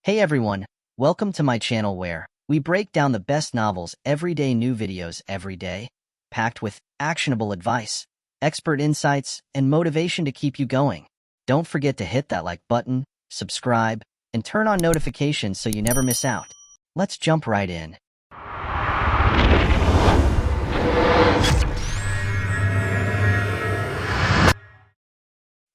Hey everyone, welcome to my channel where we break down the best novels every day, new videos every day, packed with actionable advice, expert insights, and motivation to keep you going. Don't forget to hit that like button, subscribe, and turn on notifications so you never miss out. Let's jump right in.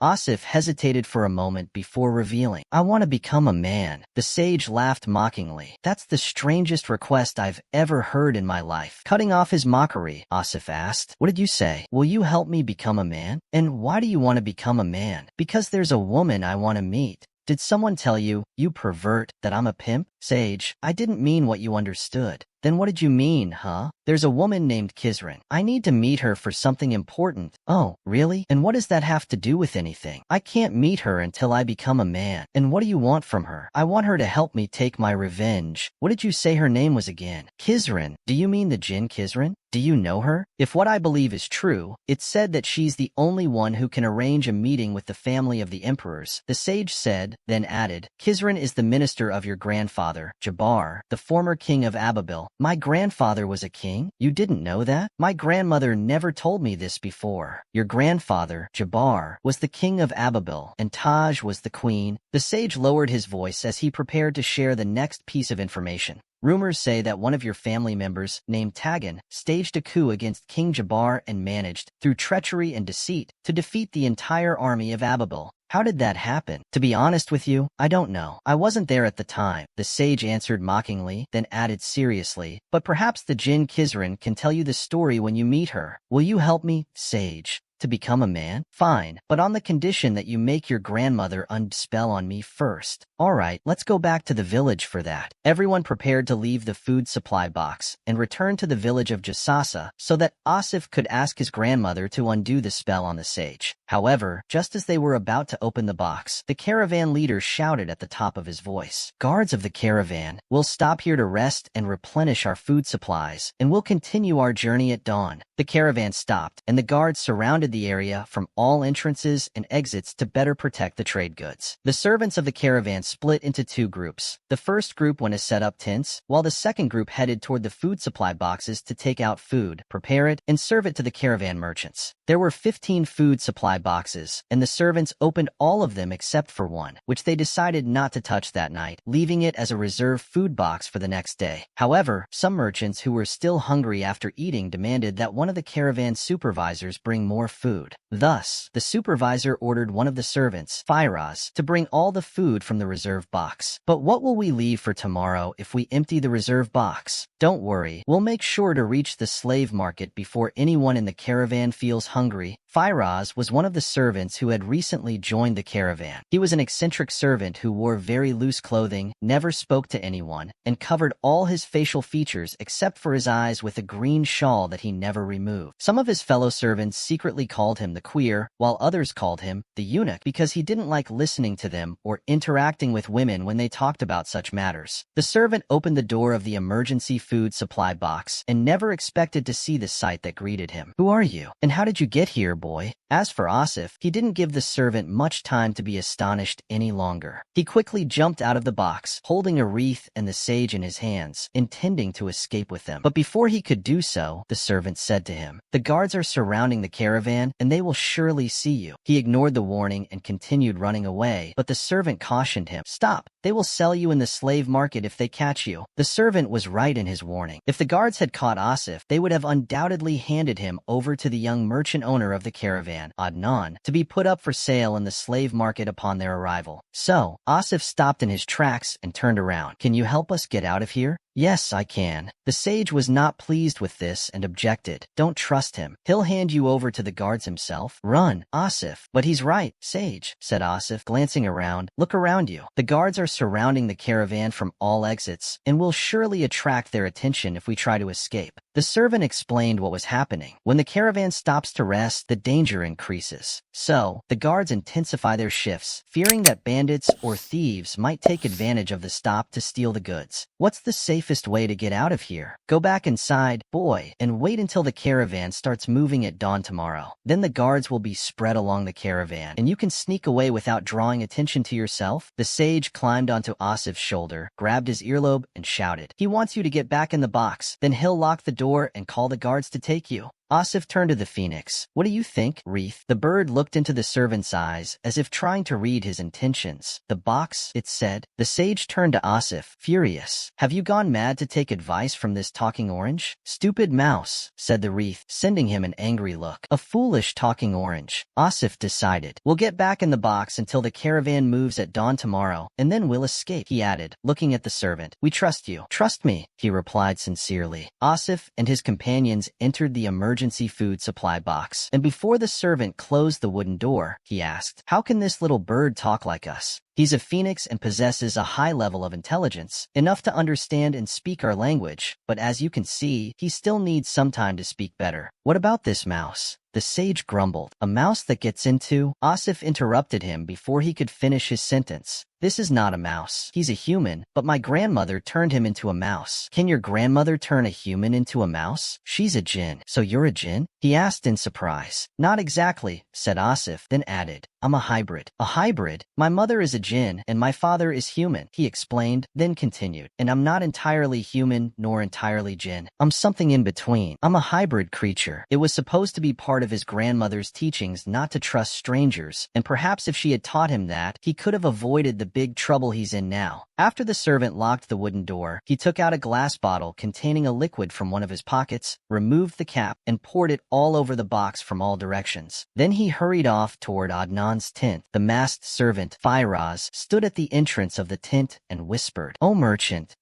Asif hesitated for a moment before revealing, "I want to become a man." The sage laughed mockingly. "That's the strangest request I've ever heard in my life." Cutting off his mockery, Asif asked, "What did you say? Will you help me become a man? And why do you want to become a man?" "Because there's a woman I want to meet." "Did someone tell you, you pervert, that I'm a pimp?" "Sage, I didn't mean what you understood." "Then what did you mean, huh?" "There's a woman named Kizrin. I need to meet her for something important." "Oh, really? And what does that have to do with anything?" "I can't meet her until I become a man." "And what do you want from her?" "I want her to help me take my revenge." "What did you say her name was again?" "Kizrin. Do you mean the Jinn Kizrin? Do you know her?" "If what I believe is true, it's said that she's the only one who can arrange a meeting with the family of the emperors," the sage said, then added, "Kizrin is the minister of your grandfather, Jabbar, the former king of Ababil." "My grandfather was a king? You didn't know that?" "My grandmother never told me this before." "Your grandfather, Jabbar, was the king of Ababil, and Taj was the queen." The sage lowered his voice as he prepared to share the next piece of information. "Rumors say that one of your family members, named Tagan, staged a coup against King Jabbar and managed, through treachery and deceit, to defeat the entire army of Ababil. How did that happen?" "To be honest with you, I don't know. I wasn't there at the time," the sage answered mockingly, then added seriously, "But perhaps the Jinn Kizrin can tell you the story when you meet her. Will you help me, sage, to become a man?" "Fine, but on the condition that you make your grandmother unspell on me first." "All right, let's go back to the village for that." Everyone prepared to leave the food supply box and return to the village of Jasasa so that Asif could ask his grandmother to undo the spell on the sage. However, just as they were about to open the box, the caravan leader shouted at the top of his voice, "Guards of the caravan, we'll stop here to rest and replenish our food supplies, and we'll continue our journey at dawn." The caravan stopped, and the guards surrounded the area from all entrances and exits to better protect the trade goods. The servants of the caravan split into two groups. The first group went to set up tents, while the second group headed toward the food supply boxes to take out food, prepare it, and serve it to the caravan merchants. There were 15 food supply boxes, and the servants opened all of them except for one, which they decided not to touch that night, leaving it as a reserve food box for the next day. However, some merchants who were still hungry after eating demanded that one of the caravan supervisors bring more food. Thus, the supervisor ordered one of the servants, Firaz, to bring all the food from the reserve box. "But what will we leave for tomorrow if we empty the reserve box?" "Don't worry, we'll make sure to reach the slave market before anyone in the caravan feels hungry." Firaz was one of the servants who had recently joined the caravan. He was an eccentric servant who wore very loose clothing, never spoke to anyone, and covered all his facial features except for his eyes with a green shawl that he never removed. Some of his fellow servants secretly called him the queer, while others called him the eunuch because he didn't like listening to them or interacting with women when they talked about such matters. The servant opened the door of the emergency food supply box and never expected to see the sight that greeted him. "Who are you? And how did you get here, boy?" As for Asif, he didn't give the servant much time to be astonished any longer. He quickly jumped out of the box, holding a wreath and the sage in his hands, intending to escape with them. But before he could do so, the servant said to him, "The guards are surrounding the caravan, and they will surely see you." He ignored the warning and continued running away, but the servant cautioned him, "Stop. They will sell you in the slave market if they catch you." The servant was right in his warning. If the guards had caught Asif, they would have undoubtedly handed him over to the young merchant owner of the caravan, Adnan, to be put up for sale in the slave market upon their arrival. So, Asif stopped in his tracks and turned around. "Can you help us get out of here?" "Yes, I can." The sage was not pleased with this and objected. "Don't trust him. He'll hand you over to the guards himself." "Run, Asif." "But he's right, sage," said Asif, glancing around. "Look around you. The guards are surrounding the caravan from all exits, and will surely attract their attention if we try to escape." The servant explained what was happening. When the caravan stops to rest, the danger increases. So, the guards intensify their shifts, fearing that bandits or thieves might take advantage of the stop to steal the goods. "What's the safe safest way to get out of here. Go back inside, boy, and wait until the caravan starts moving at dawn tomorrow. Then the guards will be spread along the caravan, and you can sneak away without drawing attention to yourself." The sage climbed onto Asif's shoulder, grabbed his earlobe, and shouted, "He wants you to get back in the box. Then he'll lock the door and call the guards to take you." Asif turned to the phoenix. "What do you think, Wreath?" The bird looked into the servant's eyes, as if trying to read his intentions. "The box," it said. The sage turned to Asif, furious. "Have you gone mad to take advice from this talking orange?" "Stupid mouse," said the wreath, sending him an angry look. "A foolish talking orange." Asif decided. "We'll get back in the box until the caravan moves at dawn tomorrow, and then we'll escape," he added, looking at the servant. "We trust you." "Trust me," he replied sincerely. Asif and his companions entered the emergency food supply box, and before the servant closed the wooden door, he asked, "How can this little bird talk like us?" "He's a phoenix and possesses a high level of intelligence, enough to understand and speak our language, but as you can see, he still needs some time to speak better." "What about this mouse?" The sage grumbled. "A mouse that gets into—" Asif interrupted him before he could finish his sentence. "This is not a mouse. He's a human, but my grandmother turned him into a mouse." "Can your grandmother turn a human into a mouse?" "She's a djinn." "So you're a djinn?" he asked in surprise. "Not exactly," said Asif, then added, "I'm a hybrid." "A hybrid? My mother is a djinn, and my father is human," he explained, then continued. "And I'm not entirely human nor entirely djinn. I'm something in between. I'm a hybrid creature." It was supposed to be part of his grandmother's teachings not to trust strangers, and perhaps if she had taught him that, he could have avoided the big trouble he's in now. After the servant locked the wooden door, he took out a glass bottle containing a liquid from one of his pockets, removed the cap, and poured it all over the box from all directions. Then he hurried off toward Adnan's tent. The masked servant, Firaz, stood at the entrance of the tent and whispered, oh merchant,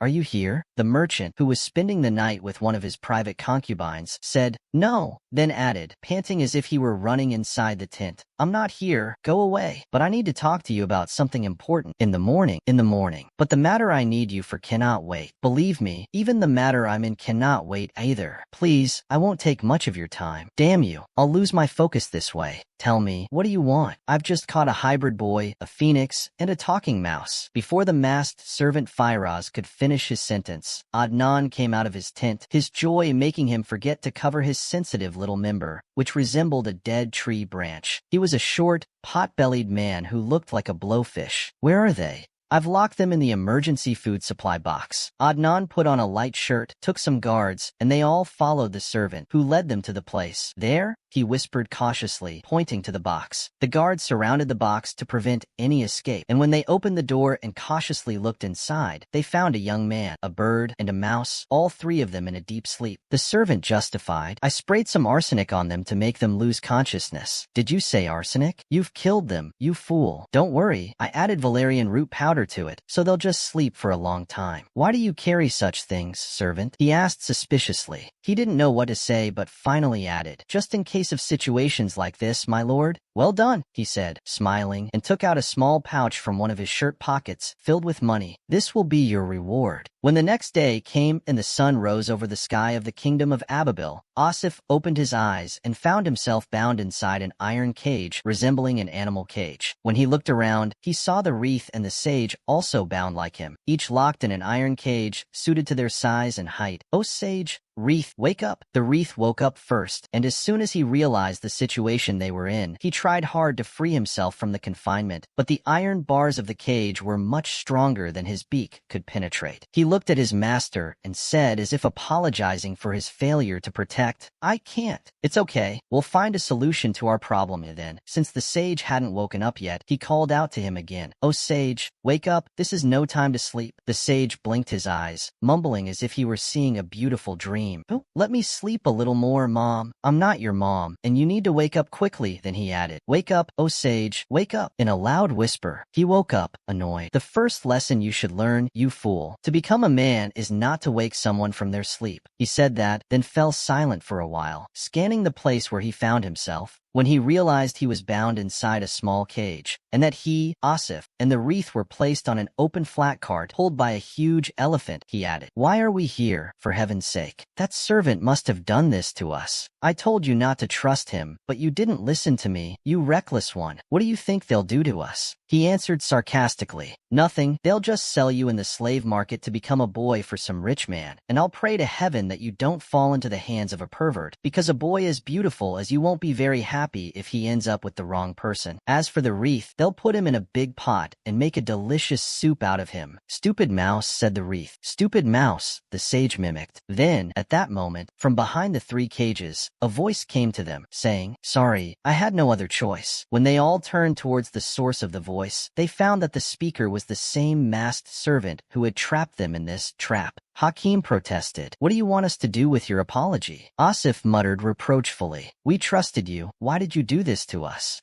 are you here?" The merchant, who was spending the night with one of his private concubines, said, "No," then added, panting as if he were running inside the tent, "I'm not here. Go away. But I need to talk to you about something important. In the morning. But the matter I need you for cannot wait. Believe me, even the matter I'm in cannot wait either. Please, I won't take much of your time. Damn you, I'll lose my focus this way. Tell me, what do you want?" "I've just caught a hybrid boy, a phoenix, and a talking mouse." Before the masked servant Firaz could finish his sentence, Adnan came out of his tent, his joy making him forget to cover his sensitive little member, which resembled a dead tree branch. He was a short, pot-bellied man who looked like a blowfish. "Where are they?" "I've locked them in the emergency food supply box." Adnan put on a light shirt, took some guards, and they all followed the servant, who led them to the place. "There?" he whispered cautiously, pointing to the box. The guards surrounded the box to prevent any escape, and when they opened the door and cautiously looked inside, they found a young man, a bird, and a mouse, all three of them in a deep sleep. The servant justified, "I sprayed some arsenic on them to make them lose consciousness." "Did you say arsenic? You've killed them, you fool." "Don't worry, I added valerian root powder to it, so they'll just sleep for a long time." "Why do you carry such things, servant?" he asked suspiciously. He didn't know what to say, but finally added, "Just in case of situations like this, my lord." "Well done," he said, smiling, and took out a small pouch from one of his shirt pockets, filled with money. "This will be your reward." When the next day came and the sun rose over the sky of the kingdom of Ababil, Asif opened his eyes and found himself bound inside an iron cage resembling an animal cage. When he looked around, he saw the wreath and the sage also bound like him, each locked in an iron cage suited to their size and height. "Oh sage, Wreath, wake up." The wreath woke up first, and as soon as he realized the situation they were in, he tried hard to free himself from the confinement, but the iron bars of the cage were much stronger than his beak could penetrate. He looked at his master and said, as if apologizing for his failure to protect, "I can't." "It's okay. We'll find a solution to our problem then." Since the sage hadn't woken up yet, he called out to him again, "Oh sage, wake up. This is no time to sleep." The sage blinked his eyes, mumbling as if he were seeing a beautiful dream. "Oh, let me sleep a little more, Mom. I'm not your mom, and you need to wake up quickly." Then he added, "Wake up, oh sage, wake up." In a loud whisper, he woke up, annoyed. "The first lesson you should learn, you fool. To become a man is not to wake someone from their sleep." He said that, then fell silent for a while, scanning the place where he found himself. When he realized he was bound inside a small cage, and that he, Asif, and the wreath were placed on an open flat cart pulled by a huge elephant, he added, "Why are we here, for heaven's sake? That servant must have done this to us." I told you not to trust him, but you didn't listen to me, you reckless one. What do you think they'll do to us? He answered sarcastically. Nothing, they'll just sell you in the slave market to become a boy for some rich man. And I'll pray to heaven that you don't fall into the hands of a pervert, because a boy as beautiful as you won't be very happy if he ends up with the wrong person. As for the wreath, they'll put him in a big pot and make a delicious soup out of him. Stupid mouse, said the wreath. Stupid mouse, the sage mimicked. Then, at that moment, from behind the 3 cages, a voice came to them, saying, sorry, I had no other choice. When they all turned towards the source of the voice, they found that the speaker was the same masked servant who had trapped them in this trap. Hakim protested. What do you want us to do with your apology? Asif muttered reproachfully. We trusted you. Why did you do this to us?